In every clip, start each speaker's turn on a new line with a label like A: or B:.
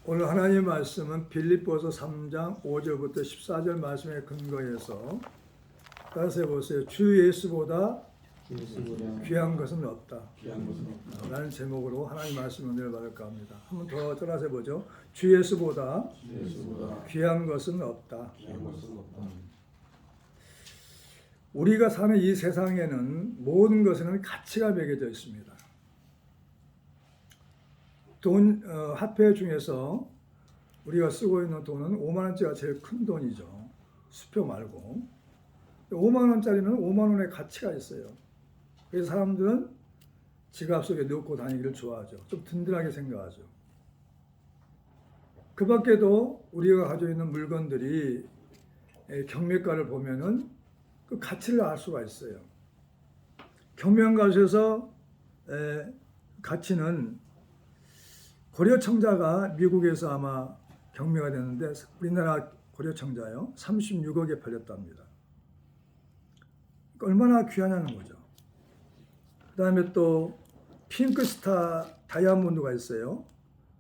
A: 오늘 하나님 말씀은 빌립보서 3장 5절부터 14절 말씀에 근거해서 따라서 해보세요. 주 예수보다 귀한 것은 없다. 라는 제목으로 하나님 말씀 은혜를 받을까 합니다. 한번 더 따라서 해보죠. 주 예수보다 귀한 것은 없다. 우리가 사는 이 세상에는 모든 것에는 가치가 매겨져 있습니다. 돈, 화폐 중에서 우리가 쓰고 있는 돈은 5만 원짜리가 제일 큰 돈이죠. 수표 말고. 5만 원짜리는 5만 원의 가치가 있어요. 그래서 사람들은 지갑 속에 넣고 다니기를 좋아하죠. 좀 든든하게 생각하죠. 그 밖에도 우리가 가지고 있는 물건들이 경매가를 보면은 그 가치를 알 수가 있어요. 경매가에서 가치는 고려청자가 미국에서 아마 경매가 됐는데 우리나라 고려청자요 36억에 팔렸답니다. 얼마나 귀하냐는 거죠. 그 다음에 또 핑크스타 다이아몬드가 있어요.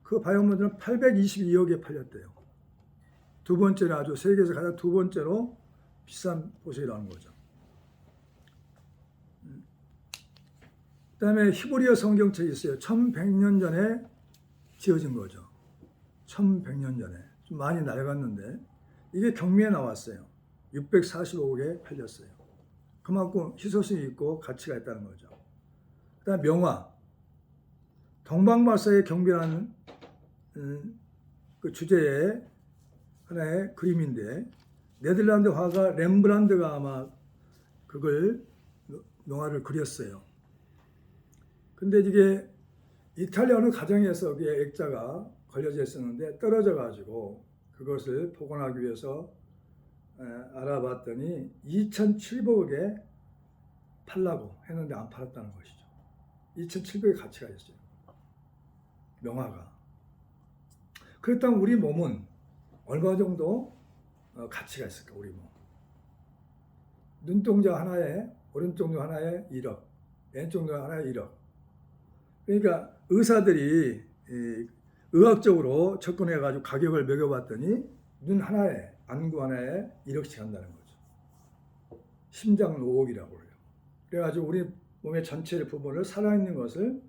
A: 그 다이아몬드는 822억에 팔렸대요. 두 번째로 아주 세계에서 가장 두 번째로 비싼 보석이라는 거죠. 그 다음에 히브리어 성경책이 있어요. 1100년 전에 지어진 거죠. 1100년 전에. 좀 많이 낡았는데 이게 경매에 나왔어요. 645억에 팔렸어요. 그만큼 희소성이 있고 가치가 있다는 거죠. 그 다음에 명화. 동방발사의 경비라는 그 주제의 하나의 그림인데 네덜란드 화가 렘브란트가 아마 그걸 명화를 그렸어요. 근데 이게 이탈리아 어느 가정에서 그게 액자가 걸려져 있었는데 떨어져 가지고 그것을 복원하기 위해서 알아봤더니 2,700억에 팔라고 했는데 안 팔았다는 것이죠. 2,700억의 가치가 있어요. 명화가. 그렇다면 우리 몸은 얼마 정도 가치가 있을까? 우리 몸. 눈동자 하나에 오른쪽 눈 하나에 1억, 왼쪽 눈 하나에 1억. 그러니까 의사들이 의학적으로 접근해가지고 가격을 매겨봤더니 눈 하나에 안구 하나에 1억씩 한다는 거죠. 심장 5억이라고 그래요. 그래가지고 우리 몸의 전체 부분을 살아있는 것을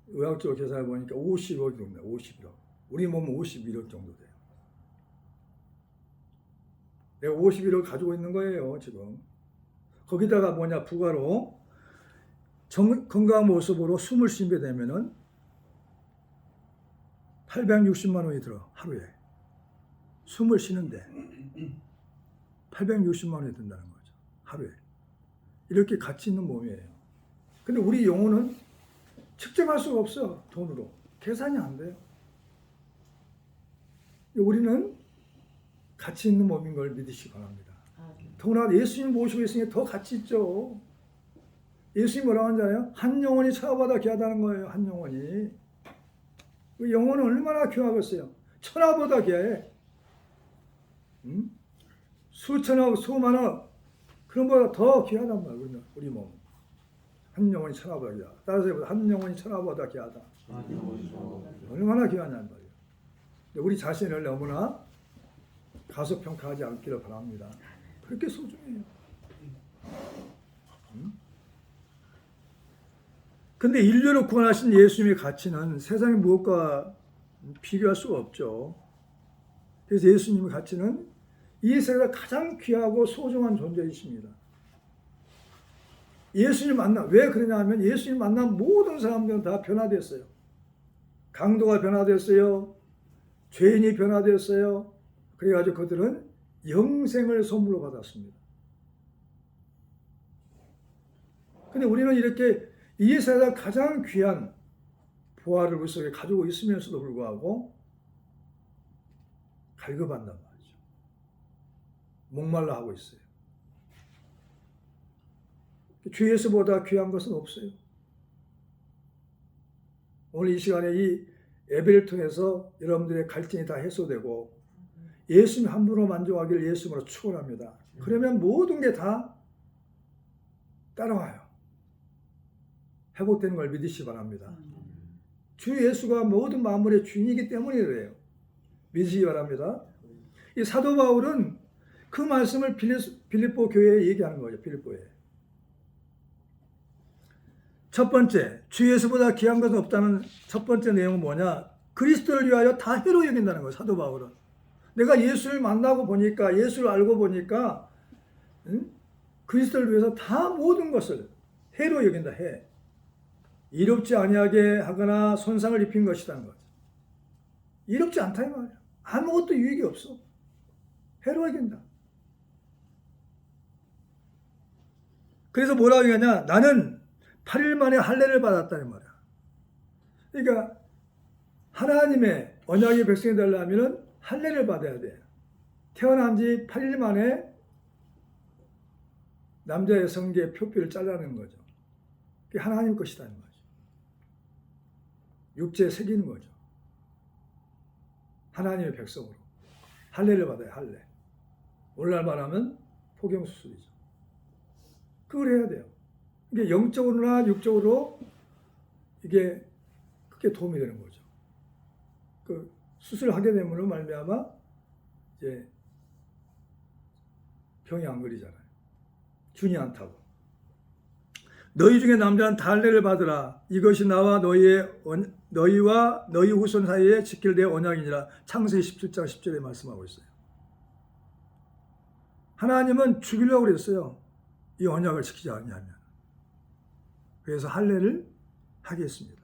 A: 의학적으로 계산해 보니까 50억이 됩니다. 51억. 우리 몸은 51억 정도 돼요. 내가 51억 가지고 있는 거예요, 지금. 거기다가 뭐냐, 부가로 건강한 모습으로 숨을 쉬게 되면은 860만 원이 들어, 하루에. 숨을 쉬는데 860만 원이 든다는 거죠. 하루에. 이렇게 가치 있는 몸이에요. 근데 우리 영혼은 측정할 수가 없어, 돈으로. 계산이 안 돼요. 우리는 가치 있는 몸인 걸 믿으시기 바랍니다. 더구나 예수님 모시고 있으니 더 가치 있죠. 예수님 뭐라고 하잖아요? 한 영혼이 천하보다 귀하다는 거예요. 한 영혼이. 그 영혼은 얼마나 귀하겠어요? 천하보다 귀해. 수천억, 수만억 그런 것보다 더 귀하단 말이에요. 우리 몸. 한 영혼이 천하보다 귀하다. 따라서 한 영혼이 천하보다 귀하다. 얼마나 귀하냐는 말이에요. 우리 자신을 너무나 가소평가하지 않기를 바랍니다. 그렇게 소중해요. 근데 인류를 구원하신 예수님의 가치는 세상의 무엇과 비교할 수가 없죠. 그래서 예수님의 가치는 이 세상에서 가장 귀하고 소중한 존재이십니다. 예수님 만나, 왜 그러냐 하면 예수님 만난 모든 사람들은 다 변화됐어요. 강도가 변화됐어요. 죄인이 변화됐어요. 그래가지고 그들은 영생을 선물로 받았습니다. 근데 우리는 이렇게 이 세상에서 가장 귀한 부활을 우리 속에 가지고 있으면서도 불구하고 갈급한단 말이죠. 목말라 하고 있어요. 주 예수보다 귀한 것은 없어요. 오늘 이 시간에 이 예배를 통해서 여러분들의 갈등이 다 해소되고 예수님 한 분으로 만족하기를 예수님으로 축원합니다. 그러면 모든 게 다 따라와요. 회복되는 걸 믿으시기 바랍니다. 주 예수가 모든 만물의 주인이기 때문에 그래요. 믿으시기 바랍니다. 이 사도 바울은 그 말씀을 빌립보 교회에 얘기하는 거죠. 빌립보에. 첫 번째, 주 예수보다 귀한 것은 없다는 첫 번째 내용은 뭐냐? 그리스도를 위하여 다 해로 여긴다는 거예요. 사도 바울은. 내가 예수를 만나고 보니까, 예수를 알고 보니까 그리스도를 위해서 다 모든 것을 해로 여긴다. 해. 이롭지 아니하게 하거나 손상을 입힌 것이라는 거죠. 이롭지 않다 이 말이야. 아무것도 유익이 없어. 해로 여긴다. 그래서 뭐라고 하냐? 나는 8일 만에 할례를 받았다는 말이야. 그러니까 하나님의 언약의 백성이 되려면 할례를 받아야 돼. 태어난 지 8일 만에 남자의 성기의 표피를 잘라내는 거죠. 그게 하나님 것이라는 거죠. 육체에 새기는 거죠. 하나님의 백성으로. 할례를 받아요. 할례. 오늘날 말하면 포경수술이죠. 그걸 해야 돼요. 이게 영적으로나 육적으로 이게 크게 도움이 되는 거죠. 그 수술하게 되면 말미암아 이제 병이 안 걸리잖아요. 준이 안 타고. 너희 중에 남자는 다 할례를 받으라. 이것이 나와 너희와 너희 후손 사이에 지킬 내 언약이니라. 창세기 17장 10절에 말씀하고 있어요. 하나님은 죽이려고 그랬어요. 이 언약을 지키지 않냐면. 그래서 할례를 하겠습니다.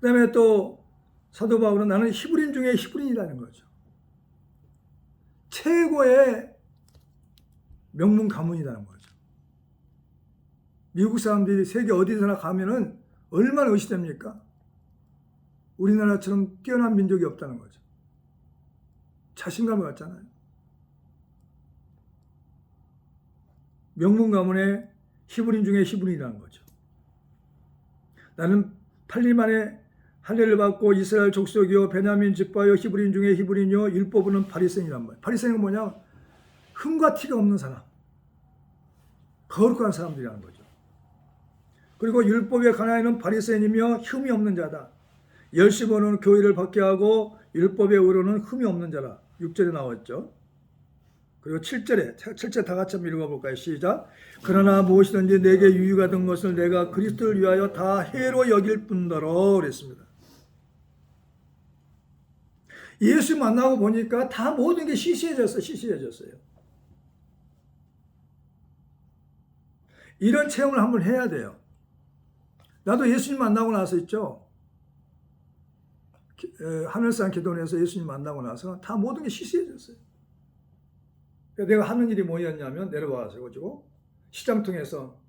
A: 그 다음에 또 사도 바울은 나는 히브리인 중에 히브리인이라는 거죠. 최고의 명문 가문이라는 거죠. 미국 사람들이 세계 어디서나 가면은 얼마나 의시됩니까? 우리나라처럼 뛰어난 민족이 없다는 거죠. 자신감을 갖잖아요. 명문 가문의 히브리인 중에 히브리인이라는 거죠. 나는 8일 만에 할례를 받고 이스라엘 족속이요 베냐민 집파요 히브리인 중에 히브리인이요 율법은 바리새인이란 말이에요. 바리새인은 뭐냐? 흠과 티가 없는 사람. 거룩한 사람들이라는 거죠. 그리고 율법에 관하여는 바리새인이며 흠이 없는 자다. 열심으로는 교의를 받게 하고 율법에 의로는 흠이 없는 자라. 6절에 나왔죠. 그리고 7절 다 같이 한번 읽어볼까요? 시작. 그러나 무엇이든지 내게 유익가 된 것을 내가 그리스도를 위하여 다 해로 여길 뿐더러 그랬습니다. 예수 만나고 보니까 다 모든 게 시시해졌어요. 이런 체험을 한번 해야 돼요. 나도 예수님 만나고 나서 있죠. 하늘산 기도원에서 예수님 만나고 나서 다 모든 게 시시해졌어요. 내가 하는 일이 뭐였냐면 내려와서 가지고 시장통에서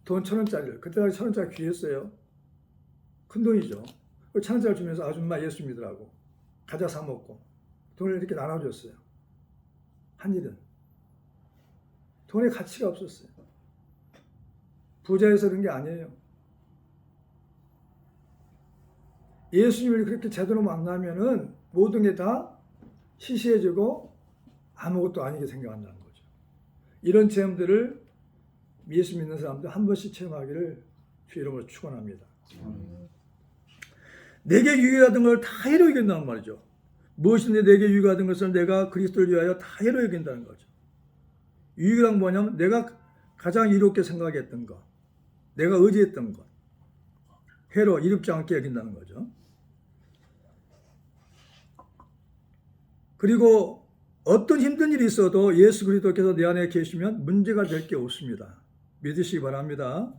A: 돈 1,000원짜리를 그때 당시 1,000원짜리 귀했어요. 큰 돈이죠. 1,000원짜리 주면서 아줌마 예수 믿으라고 과자 사 먹고 돈을 이렇게 나눠줬어요. 한 일은 돈의 가치가 없었어요. 부자여서 그런 게 아니에요. 예수님을 그렇게 제대로 만나면은 모든 게 다 시시해지고 아무것도 아니게 생각한다는 거죠. 이런 체험들을 예수 믿는 사람들 한 번씩 체험하기를 주 이름으로 축원합니다. 내게 유익하던 걸 다 해로 여긴다는 말이죠. 무엇인데 내게 유익하던 것을 내가 그리스도를 위하여 다 해로 여긴다는 거죠. 유익이란 뭐냐면 내가 가장 이롭게 생각했던 것, 내가 의지했던 것, 해로 이롭지 않게 여긴다는 거죠. 그리고 어떤 힘든 일이 있어도 예수 그리스도께서 내 안에 계시면 문제가 될 게 없습니다. 믿으시기 바랍니다.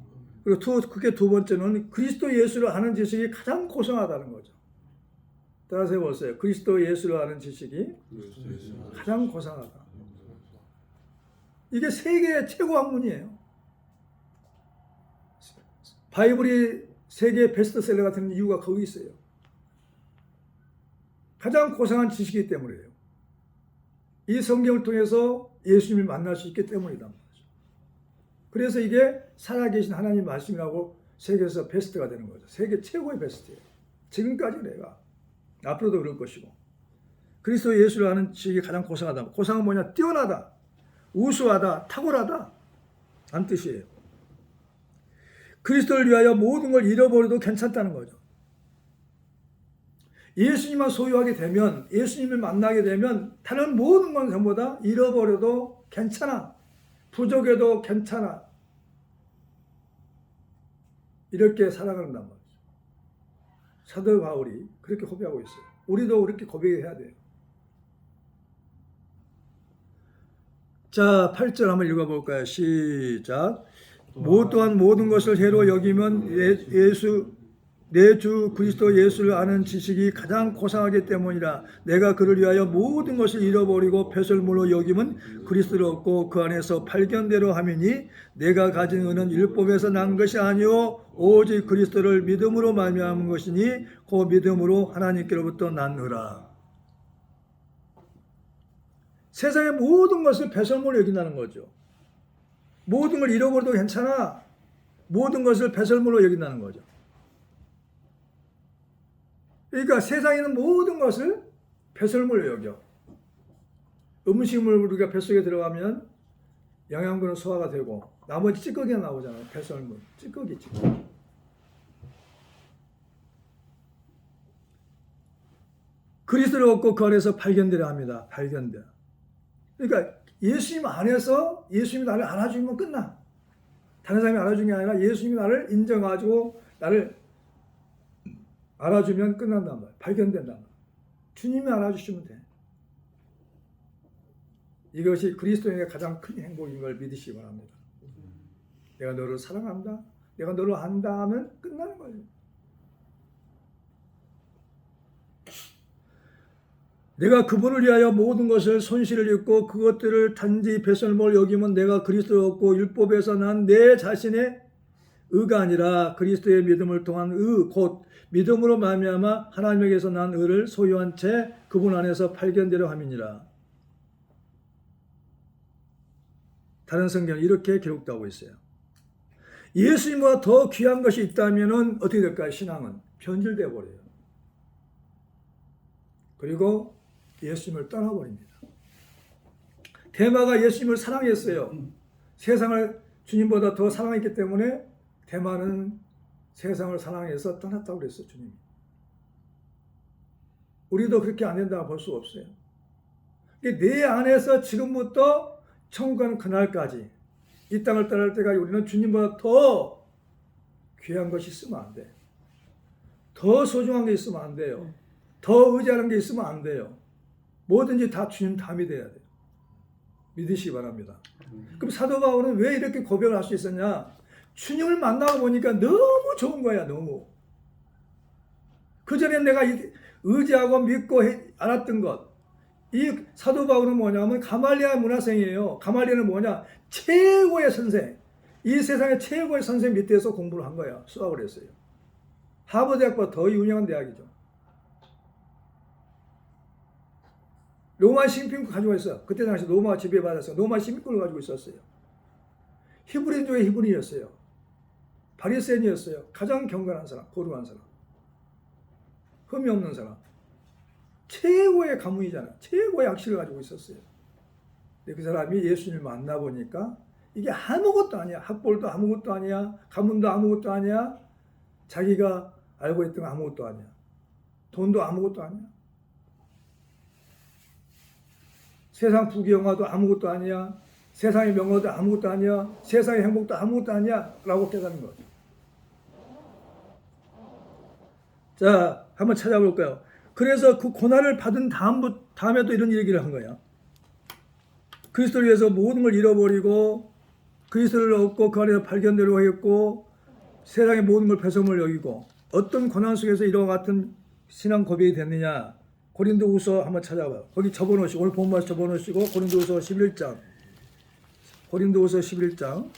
A: 그리고 크게 두 번째는 그리스도 예수를 아는 지식이 가장 고상하다는 거죠. 따라서 해보세요. 그리스도 예수를 아는 지식이 가장 고상하다. 이게 세계 최고 학문이에요. 바이블이 세계 베스트셀러가 되는 이유가 거기 있어요. 가장 고상한 지식이기 때문이에요. 이 성경을 통해서 예수님을 만날 수 있기 때문이다 말이죠. 그래서 이게 살아계신 하나님 말씀이라고 세계에서 베스트가 되는 거죠. 세계 최고의 베스트예요. 지금까지 내가 앞으로도 그럴 것이고. 그리스도 예수를 아는 지식이 가장 고상하다. 고상은 뭐냐? 뛰어나다, 우수하다, 탁월하다 란 뜻이에요. 그리스도를 위하여 모든 걸 잃어버려도 괜찮다는 거죠. 예수님만 소유하게 되면, 예수님을 만나게 되면 다른 모든 건 전부 다 잃어버려도 괜찮아. 부족해도 괜찮아. 이렇게 살아간단 말이죠. 사도 바울이 그렇게 고백하고 있어요. 우리도 그렇게 고백해야 돼요. 자, 8절 한번 읽어볼까요? 시작. 또한 모든 것을 해로 여기면 내 주 그리스도 예수를 아는 지식이 가장 고상하기 때문이라. 내가 그를 위하여 모든 것을 잃어버리고 배설물로 여기면 그리스도를 얻고 그 안에서 발견대로 함이니 내가 가진 은은 율법에서 난 것이 아니요 오직 그리스도를 믿음으로 말미암은 것이니 그 믿음으로 하나님께로부터 났느라. 세상의 모든 것을 배설물로 여긴다는 거죠. 모든 걸 잃어버려도 괜찮아. 모든 것을 배설물로 여긴다는 거죠. 그러니까 세상에 있는 모든 것을 배설물로 여겨. 음식물 우리가 뱃속에 들어가면 영양분은 소화가 되고 나머지 찌꺼기가 나오잖아요. 배설물. 찌꺼기. 그리스도를 얻고 그 안에서 발견되려 합니다. 발견돼. 그러니까 예수님 안에서 예수님이 나를 알아주면 끝나. 다른 사람이 알아주는 게 아니라 예수님이 나를 인정해가지고 나를 알아주면 끝난단 말이야. 발견된단 말이야. 주님이 알아주시면 돼. 이것이 그리스도인의 가장 큰 행복인 걸 믿으시기 바랍니다. 내가 너를 사랑한다. 내가 너를 안다 하면 끝나는 거예요. 내가 그분을 위하여 모든 것을 손실을 입고 그것들을 단지 배설물 여기면 내가 그리스도를 얻고 율법에서 난 내 자신의 의가 아니라 그리스도의 믿음을 통한 의, 곧 믿음으로 말미암아 하나님에게서 난 의를 소유한 채 그분 안에서 발견되려 함이니라. 다른 성경은 이렇게 기록되고 있어요. 예수님보다 더 귀한 것이 있다면 어떻게 될까요? 신앙은 변질되어 버려요. 그리고 예수님을 떠나버립니다. 데마가 예수님을 사랑했어요. 세상을 주님보다 더 사랑했기 때문에 데마는 세상을 사랑해서 떠났다고 그랬어요. 주님이. 우리도 그렇게 안 된다고 볼 수 없어요. 내 안에서 지금부터 천국 가는 그날까지 이 땅을 떠날 때까지 우리는 주님보다 더 귀한 것이 있으면 안 돼. 더 소중한 게 있으면 안 돼요. 더 의지하는 게 있으면 안 돼요. 뭐든지 다 주님 담이 돼야 돼요. 믿으시기 바랍니다. 그럼 사도 바울은 왜 이렇게 고백을 할 수 있었냐? 주님을 만나고 보니까 너무 좋은 거야. 너무. 그전에 내가 의지하고 믿고 알았던 것. 이 사도 바울은 뭐냐면 가말리아 문화생이에요. 가말리아는 뭐냐? 최고의 선생. 이 세상의 최고의 선생 밑에서 공부를 한 거야. 수학을 했어요. 하버드 대학보다 더 유명한 대학이죠. 로마 시민권을 가지고 있어요. 그때 당시 로마가 지배받아서 로마 시민권을 가지고 있었어요. 히브리인 중에 히브리인이었어요. 바리새인이었어요. 가장 경건한 사람, 거룩한 사람. 흠이 없는 사람. 최고의 가문이잖아요. 최고의 학식을 가지고 있었어요. 근데 그 사람이 예수님을 만나보니까 이게 아무것도 아니야. 학벌도 아무것도 아니야. 가문도 아무것도 아니야. 자기가 알고 있던 거 아무것도 아니야. 돈도 아무것도 아니야. 세상 부귀영화도 아무것도 아니야. 세상의 명예도 아무것도 아니야. 세상의 행복도 아무것도 아니야. 라고 깨닫는 거죠. 자, 한번 찾아볼까요? 그래서 그 고난을 받은 다음에도 이런 얘기를 한 거야. 그리스도를 위해서 모든 걸 잃어버리고 그리스도를 얻고 그 안에서 발견되려고 했고 세상의 모든 걸 배설물로 여기고 어떤 고난 속에서 이와 같은 신앙 고백이 됐느냐? 고린도후서 한번 찾아봐요. 거기 접어놓으시고 오늘 본문에서 접어놓으시고 고린도후서 11장 고린도후서 11장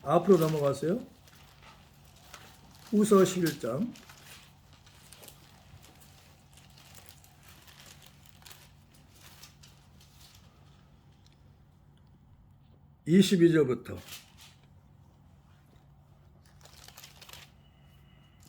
A: 앞으로 넘어가세요. 후서 11장 22절부터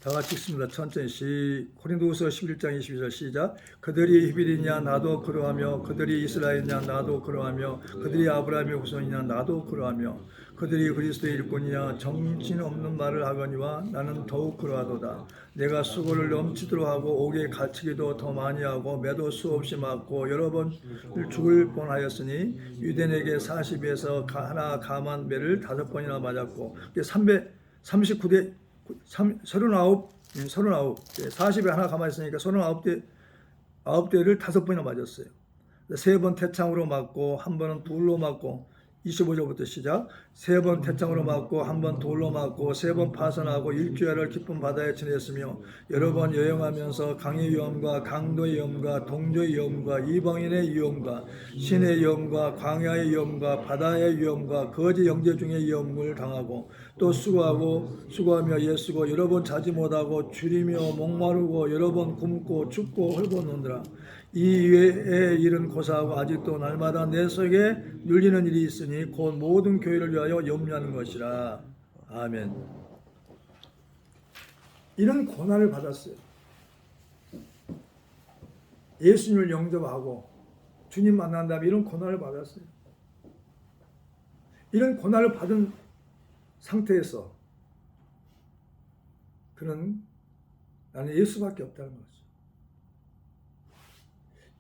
A: 다 같이 읽습니다. 천천히 고린도후서 11장 22절 시작. 그들이 히브리냐 나도 그러하며 그들이 이스라엘이냐 나도 그러하며 그들이 아브라함의 후손이냐 나도 그러하며 그들이 그리스도의 일꾼이냐 정신없는 말을 하거니와 나는 더욱 그러하도다. 내가 수고를 넘치도록 하고 옥에 갇히기도 더 많이 하고 매도 수없이 맞고 여러 번 죽을 뻔하였으니 유대인에게 40에서 하나 감한 매를 5번이나 맞았고 39대 39, 40에 하나 감아있으니까 39대를 5번이나 맞았어요. 3번 태창으로 맞고 한 번은 돌로 맞고 25절부터 시작. 3번 태창으로 맞고 한 번 돌로 맞고 3번 파선하고 일주일을 깊은 바다에 지냈으며 여러 번 여행하면서 강의 위험과 강도의 위험과 동조의 위험과 이방인의 위험과 신의 위험과 광야의 위험과 바다의 위험과 거짓 영재 중의 위험을 당하고 또 수고하며 애쓰고 여러 번 자지 못하고 줄이며 목마르고 여러 번 굶고 춥고 헐벗노니라. 이 외의 일은 고사하고 아직도 날마다 내 속에 눌리는 일이 있으니 곧 모든 교회를 위하여 염려하는 것이라. 아멘. 이런 고난을 받았어요. 예수님을 영접하고 주님 만난 다음에 이런 고난을 받았어요. 이런 고난을 받은 상태에서 그는 나는 예수밖에 없다는 거죠.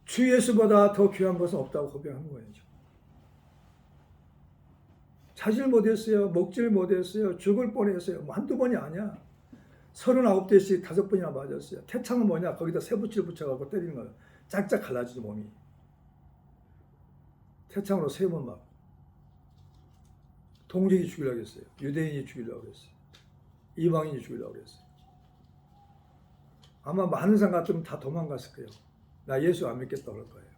A: 주 예수보다 더 귀한 것은 없다고 고백하는 거예요. 자질 못했어요. 먹질 못했어요. 죽을 뻔했어요. 한두 번이 아니야. 39대씩 5번이나 맞았어요. 태창은 뭐냐? 거기다 쇠붙이를 붙여갖고 때리는 거예요. 짝짝 갈라지죠, 몸이. 태창으로 3번 맞고. 동족이 죽이려고 했어요. 유대인이 죽이려고 했어요. 이방인이 죽이려고 했어요. 아마 많은 사람 같으면 다 도망갔을 거예요. 나 예수 안 믿겠다 그럴 거예요.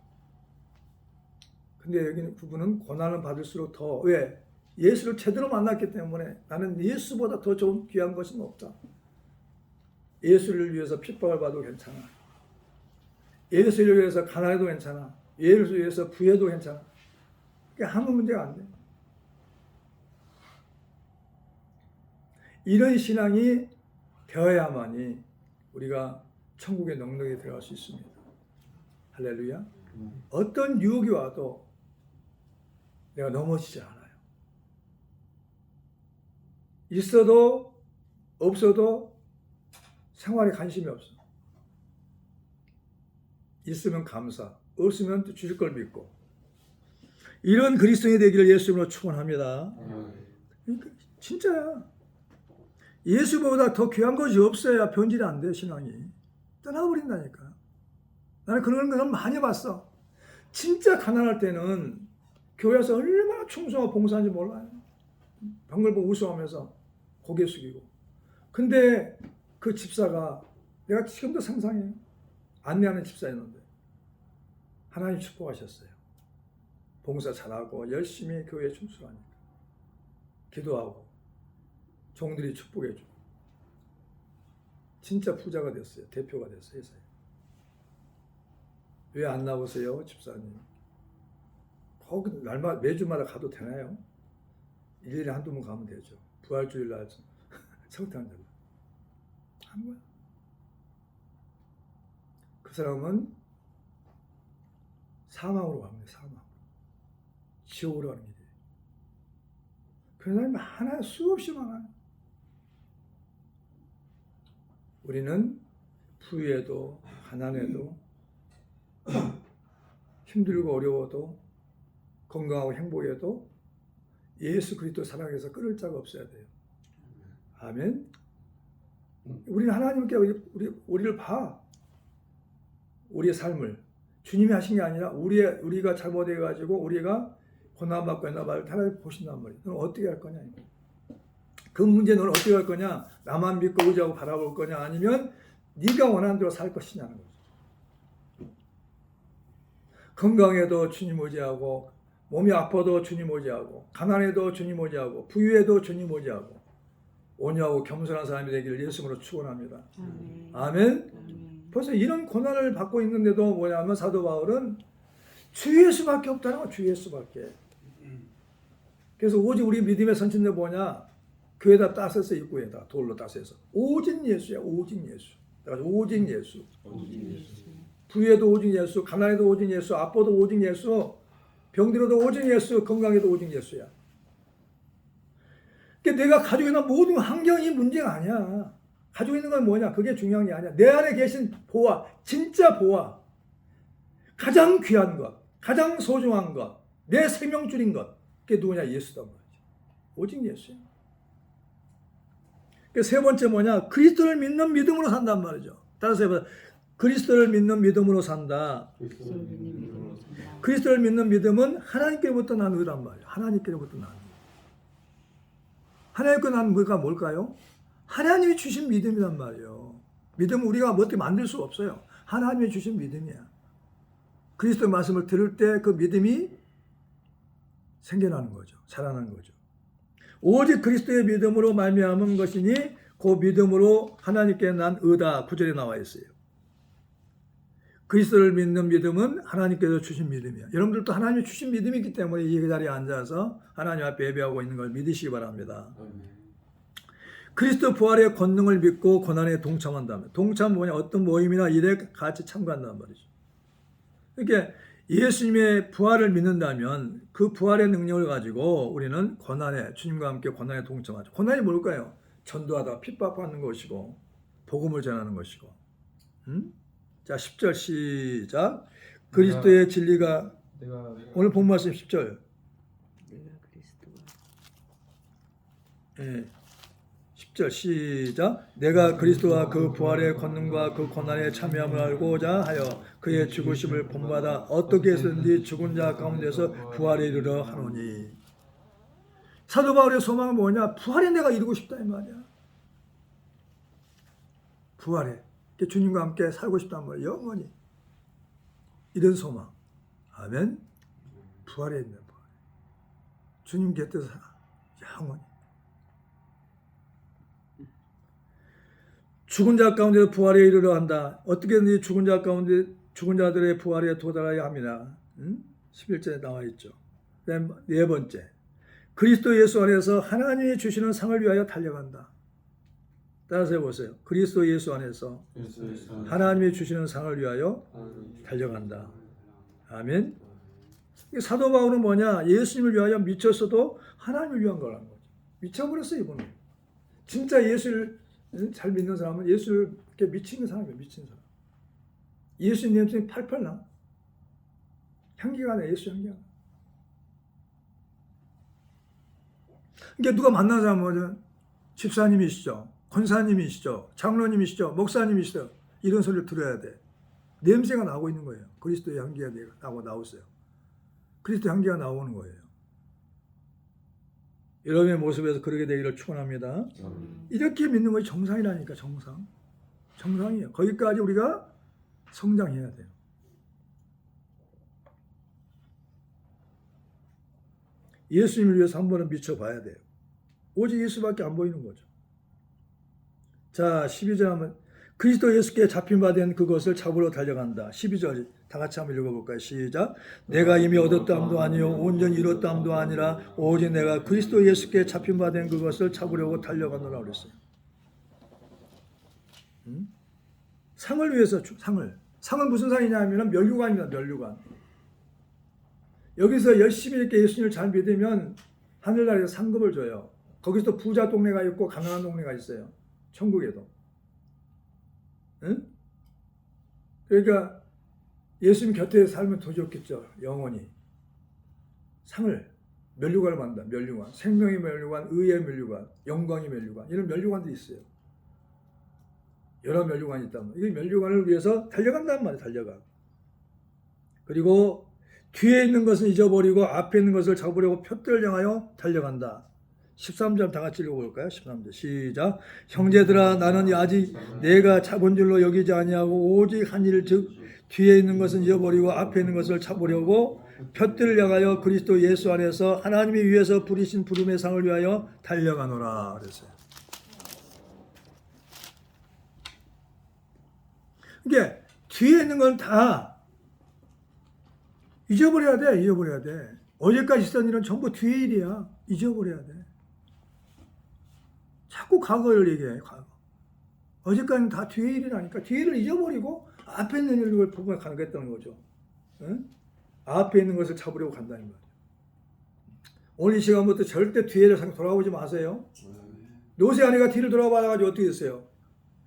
A: 근데 여기는 그분은 고난을 받을수록 더, 왜? 예수를 제대로 만났기 때문에 나는 예수보다 더 좋은 귀한 것은 없다. 예수를 위해서 핍박을 받아도 괜찮아. 예수를 위해서 가난해도 괜찮아. 예수를 위해서 부해도 괜찮아. 그게 아무 문제가 안 돼. 이런 신앙이 되어야만이 우리가 천국의 넉넉히 들어갈 수 있습니다. 할렐루야. 어떤 유혹이 와도 내가 넘어지지 않아요. 있어도 없어도 생활에 관심이 없어. 있으면 감사, 없으면 또 주실 걸 믿고. 이런 그리스도인이 되기를 예수님으로 축원합니다. 그러니까 진짜야. 예수보다 더 귀한 것이 없어야 변질이 안 돼, 신앙이. 떠나버린다니까. 나는 그런 걸 많이 봤어. 진짜 가난할 때는 교회에서 얼마나 충성하고 봉사하는지 몰라요. 병걸 보고 우승하면서 고개 숙이고. 근데 그 집사가 내가 지금도 상상해요. 안내하는 집사였는데 하나님 축복하셨어요. 봉사 잘하고 열심히 교회에 충실하니까. 기도하고 종들이 축복해주고 진짜 부자가 됐어요. 대표가 됐어요. 회사에. 왜 안 나오세요, 집사님? 거기 날마다 매주마다 가도 되나요? 1년에 한두 번 가면 되죠. 부활주일날 성탄절 한 거야. 그 사람은 사망으로 갑니다. 사망. 지옥으로 가는 길이에요. 그런 사람이 많아요. 수없이 많아요. 우리는 부유해도 가난해도 힘들고 어려워도 건강하고 행복해도 예수 그리스도 사랑해서 끊을 자가 없어야 돼요. 아멘. 우리는 하나님께 우리를 봐. 우리의 삶을 주님이 하신 게 아니라 우리가 잘못해가지고 우리가 고난받고 있나 말을 하나님 보신단 말이에요. 너는 어떻게 할 거냐? 그 문제 너는 어떻게 할 거냐? 나만 믿고 의지하고 바라볼 거냐? 아니면 네가 원하는 대로 살 것이냐는 거죠. 건강해도 주님 의지하고 몸이 아파도 주님 의지하고 가난해도 주님 의지하고 부유해도 주님 의지하고 온유하고 겸손한 사람이 되기를 예수님으로 축원합니다. 아멘. 벌써 이런 고난을 받고 있는데도 뭐냐면 사도 바울은 주 예수밖에 없다는 거야. 주 예수밖에. 그래서 오직 우리 믿음의 선천대 뭐냐? 교회에다 따서서 입구에다 돌로 따서서 오직 예수야. 오직 예수. 그래가지고 오직 예수. 부에도 오직 예수, 가난에도 오직 예수, 아파도 오직 예수, 병들어도 오직 예수, 건강에도 오직 예수야. 그러니까 내가 가지고 있는 모든 환경이 문제가 아니야. 가지고 있는 건 뭐냐? 그게 중요한 게 아니야. 내 안에 계신 보화, 진짜 보화, 가장 귀한 것, 가장 소중한 것, 내 생명줄인 것, 그게 누구냐? 예수단 말이지. 오직 예수야. 세 번째 뭐냐? 그리스도를 믿는 믿음으로 산단 말이죠. 따라서 해봐. 그리스도를 믿는 믿음으로 산다. 그리스도를 믿는 믿음은 하나님께로부터 난 의란 말이에요. 하나님께로부터 난 의. 하나님께 난 의가 뭘까요? 하나님이 주신 믿음이란 말이에요. 믿음은 우리가 어떻게 만들 수 없어요. 하나님이 주신 믿음이야. 그리스도의 말씀을 들을 때 그 믿음이 생겨나는 거죠. 자라나는 거죠. 오직 그리스도의 믿음으로 말미암은 것이니 그 믿음으로 하나님께 난 의다. 9절에 나와 있어요. 그리스도를 믿는 믿음은 하나님께서 주신 믿음이야. 여러분들도 하나님이 주신 믿음이 있기 때문에 이 자리에 앉아서 하나님 앞에 예배하고 있는 걸 믿으시기 바랍니다. 그리스도 부활의 권능을 믿고 고난에 동참한다면, 동참 뭐냐? 어떤 모임이나 일에 같이 참가한다는 말이죠. 그러니까 예수님의 부활을 믿는다면 그 부활의 능력을 가지고 우리는 고난에, 주님과 함께 고난에 동참하죠. 고난이 뭘까요? 전도하다 핍박받는 것이고 복음을 전하는 것이고. 자, 10절 시작. 그리스도의 진리가, 오늘 본 말씀 10절. 예, 10절 시작. 내가 그리스도와 그 부활의 권능과 그 고난에 참여함을 알고자 하여 그의 죽으심을 본받아 어떻게 해서든지 죽은 자 가운데서 부활에 이르러 하노니. 사도 바울의 소망은 뭐냐? 부활에 내가 이루고 싶다 이 말이야. 부활에 주님과 함께 살고 싶단 말이야. 영원히. 이런 소망. 아멘. 부활에 있는 부활. 주님 곁에서 영원히. 죽은 자 가운데 부활에 이르러 한다. 어떻게든지 죽은 자 가운데 죽은 자들의 부활에 도달해야 합니다. 11절에 나와 있죠. 네 번째. 그리스도 예수 안에서 하나님이 주시는 상을 위하여 달려간다. 따라서 해보세요. 그리스도 예수 안에서 하나님이 주시는 상을 위하여 달려간다. 아멘. 사도 바울은 뭐냐? 예수님을 위하여 미쳤어도 하나님을 위한 거라는 거죠. 미쳐버렸어요, 이분은. 진짜 예수를 잘 믿는 사람은 예수를 이렇게 미치는 사람이에요. 미친 사람. 예수님 냄새는 팔팔 나. 향기가 나. 예수 향기가 나. 그러니까 누가 만난 사람은 집사님이시죠, 권사님이시죠, 장로님이시죠, 목사님이시죠, 이런 소리를 들어야 돼. 냄새가 나오고 있는 거예요. 그리스도의 향기가 나오세요. 그리스도 향기가 나오는 거예요. 여러분의 모습에서 그렇게 되기를 축원합니다. 이렇게 믿는 것이 정상이라니까. 정상이에요. 거기까지 우리가 성장해야 돼요. 예수님을 위해서 한 번은 미쳐봐야 돼요. 오직 예수밖에 안 보이는 거죠. 자, 12절 하면 그리스도 예수께 잡힌 바 된 그것을 잡으러 달려간다. 12절 다 같이 한번 읽어볼까요? 시작. 내가 이미 얻었다함도 아니요 온전히 이뤘다함도 아니라 오직 내가 그리스도 예수께 잡힌 바 된 그것을 잡으려고 달려가노라 그랬어요. 상을 위해서, 상은 무슨 상이냐면 면류관입니다. 면류관. 여기서 열심히 이렇게 예수님을 잘 믿으면 하늘나라에서 상급을 줘요. 거기서 부자 동네가 있고 가난한 동네가 있어요. 천국에도. 응? 그러니까 예수님 곁에 살면 더 좋겠죠. 영원히. 상을, 면류관을 받는다. 면류관. 생명의 면류관, 의의 면류관, 영광의 면류관. 이런 면류관들이 있어요. 여러 면류관이 있단 말이에요. 이 면류관을 위해서 달려간단 말이에요. 달려가. 그리고 뒤에 있는 것은 잊어버리고 앞에 있는 것을 잡으려고 표대를 향하여 달려간다. 13절 다 같이 읽어볼까요? 13절 시작. 형제들아 나는 아직 내가 잡은 줄로 여기지 아니하고 오직 한 일 즉 뒤에 있는 것은 잊어버리고 앞에 있는 것을 잡으려고 표대를 향하여 그리스도 예수 안에서 하나님이 위에서 부리신 부름의 상을 위하여 달려가노라 그랬어요. 이게 뒤에 있는 건 다 잊어버려야 돼. 잊어버려야 돼. 어제까지 있었던 일은 전부 뒤의 일이야. 잊어버려야 돼. 자꾸 과거를 얘기해. 과거. 어제까지는 다 뒤의 일이라니까. 뒤를 잊어버리고 앞에 있는 일을 보고 가겠다는 거죠. 응? 앞에 있는 것을 잡으려고 간다는 거예요. 오늘 이 시간부터 절대 뒤를 돌아보지 마세요. 노세 아내가 뒤를 돌아봐가지고 어떻게 됐어요?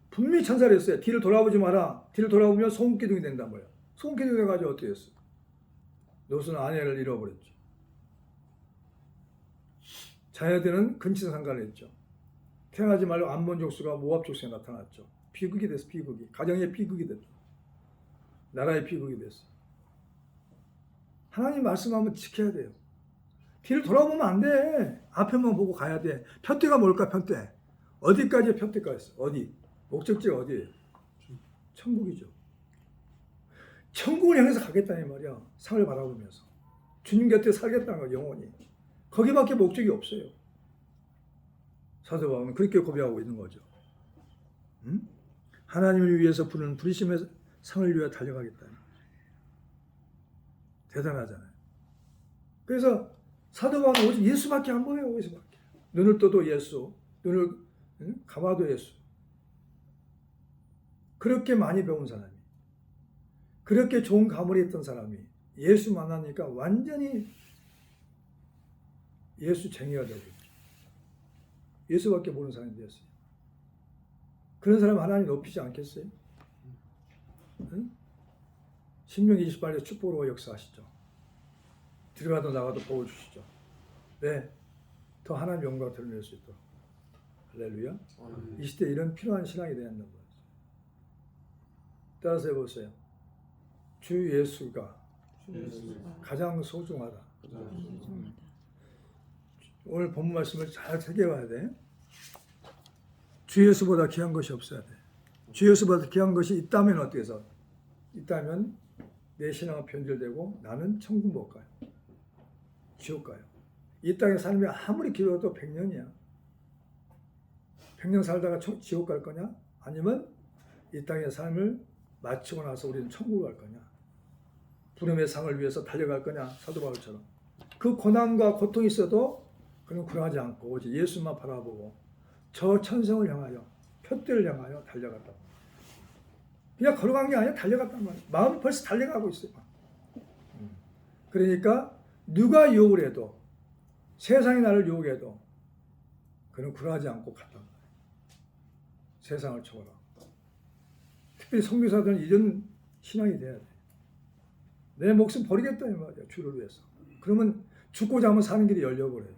A: 분명히 천사를 했어요. 뒤를 돌아보지 마라. 뒤를 돌아보면 소금기둥이 된단 말이에요. 소금기둥이 돼가지고 어떻게 됐어요? 롯은 아내를 잃어버렸죠. 자녀들은 근친 상간을 했죠. 태어나지 말고 암몬 족수가 모압 족수에 나타났죠. 비극이 됐어. 비극이. 가정의 비극이 됐죠. 나라의 비극이 됐어. 하나님 말씀하면 지켜야 돼요. 뒤를 돌아보면 안 돼. 앞에만 보고 가야 돼. 편대가 뭘까? 편대. 어디까지의 편대가 있어? 어디? 목적지가 어디예요? 천국이죠. 천국을 향해서 가겠다는 말이야. 상을 바라보면서. 주님 곁에 살겠다는 거 영원히. 거기밖에 목적이 없어요. 사도 바울은 그렇게 고백하고 있는 거죠. 응? 하나님을 위해서 부르심의 상을 위해 달려가겠다는 거예요. 대단하잖아요. 그래서 사도 바울은 오직 예수밖에 안 보여요. 예수밖에. 눈을 떠도 예수, 눈을 감아도 예수. 그렇게 많이 배운 사람이, 그렇게 좋은 가물이 있던 사람이 예수 만나니까 완전히 예수 쟁이가 되고 예수밖에 모르는 사람이 되었어요. 그런 사람 하나님 높이지 않겠어요? 응? 신명기 28년 축복으로 역사하시죠. 들어가도 나가도 복을 주시죠. 네, 더 하나님 영광을 드러낼 수 있도록. 할렐루야. 이 시대에 이런 필요한 신앙이 되었나 봐요. 따라서 해보세요. 주 예수가 가장 소중하다. 오늘 본문 말씀을 잘 새겨봐야 돼. 주 예수보다 귀한 것이 없어야 돼. 주 예수보다 귀한 것이 있다면 어떻게 해서? 있다면 내 신앙은 변질되고 나는 천국 못 가요. 지옥 가요. 이 땅의 삶이 아무리 길어도 100년이야. 100년 살다가 지옥 갈 거냐? 아니면 이 땅의 삶을 마치고 나서 우리는 천국을 갈 거냐? 부름의 상을 위해서 달려갈 거냐? 사도 바울처럼. 그 고난과 고통이 있어도 그는 굴하지 않고 오직 예수만 바라보고 저 천성을 향하여 표대를 향하여 달려갔다. 그냥 걸어간 게 아니라 달려갔단 말이에요. 마음이 벌써 달려가고 있어요. 그러니까 누가 유혹을 해도 세상이 나를 유혹해도 그는 굴하지 않고 갔단 말이에요. 세상을 초월하고. 특별히 선교사들은 이런 신앙이 돼야 돼. 내 목숨 버리겠다 이 말이야. 주를 위해서. 그러면 죽고자 하면 사는 길이 열려버려요.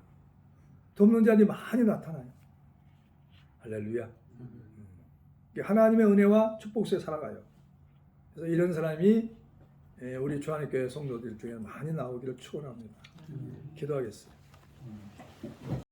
A: 돕는 자들이 많이 나타나요. 할렐루야. 하나님의 은혜와 축복 속에 살아가요. 그래서 이런 사람이 우리 주한의교회 성도들 중에 많이 나오기를 축원합니다. 기도하겠습니다.